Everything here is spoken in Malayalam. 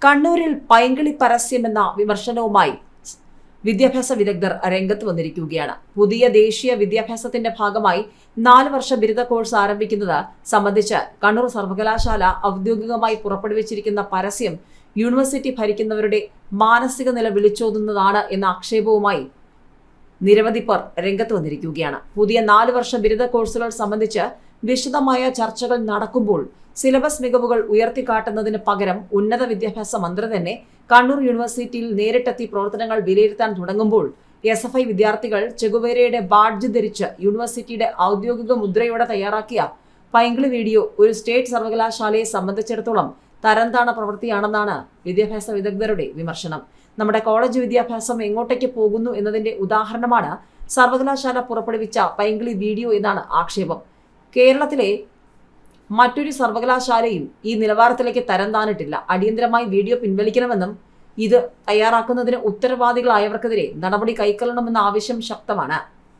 കണ്ണൂരിൽ പൈങ്കിളി പരസ്യമെന്ന വിമർശനവുമായി വിദ്യാഭ്യാസ വിദഗ്ധർ രംഗത്ത് വന്നിരിക്കുകയാണ്. പുതിയ ദേശീയ വിദ്യാഭ്യാസത്തിന്റെ ഭാഗമായി 4 വർഷ ബിരുദ കോഴ്സ് ആരംഭിക്കുന്നത് സംബന്ധിച്ച് കണ്ണൂർ സർവകലാശാല ഔദ്യോഗികമായി പുറപ്പെടുവിച്ചിരിക്കുന്ന പരസ്യം യൂണിവേഴ്സിറ്റി ഭരിക്കുന്നവരുടെ മാനസിക നില വിളിച്ചോതുന്നതാണ് എന്ന ആക്ഷേപവുമായി നിരവധി പേർ രംഗത്ത് വന്നിരിക്കുകയാണ്. പുതിയ 4 വർഷ ബിരുദ കോഴ്സുകൾ സംബന്ധിച്ച് വിശദമായ ചർച്ചകൾ നടക്കുമ്പോൾ സിലബസ് മികവുകൾ ഉയർത്തിക്കാട്ടുന്നതിന് പകരം ഉന്നത വിദ്യാഭ്യാസ മന്ത്രി തന്നെ കണ്ണൂർ യൂണിവേഴ്സിറ്റിയിൽ നേരിട്ടെത്തി പ്രവർത്തനങ്ങൾ വിലയിരുത്താൻ തുടങ്ങുമ്പോൾ SFI വിദ്യാർത്ഥികൾ ചെഗുവേരയുടെ ബാഡ്ജ് ധരിച്ച് യൂണിവേഴ്സിറ്റിയുടെ ഔദ്യോഗിക മുദ്രയോടെ തയ്യാറാക്കിയ പൈങ്കിളി വീഡിയോ ഒരു സ്റ്റേറ്റ് സർവകലാശാലയെ സംബന്ധിച്ചിടത്തോളം തരംതാണ പ്രവൃത്തിയാണെന്നാണ് വിദ്യാഭ്യാസ വിദഗ്ധരുടെ വിമർശനം. നമ്മുടെ കോളേജ് വിദ്യാഭ്യാസം എങ്ങോട്ടേക്ക് പോകുന്നു എന്നതിന്റെ ഉദാഹരണമാണ് സർവകലാശാല പുറപ്പെടുവിച്ച പൈങ്കിളി വീഡിയോ എന്നാണ് ആക്ഷേപം. കേരളത്തിലെ മറ്റൊരു സർവകലാശാലയും ഈ നിലവാരത്തിലേക്ക് തരംതാണിട്ടില്ല. അടിയന്തരമായി വീഡിയോ പിൻവലിക്കണമെന്നും ഇത് തയ്യാറാക്കുന്നതിന് ഉത്തരവാദികളായവർക്കെതിരെ നടപടി കൈക്കൊള്ളണമെന്ന ആവശ്യം ശക്തമാണ്.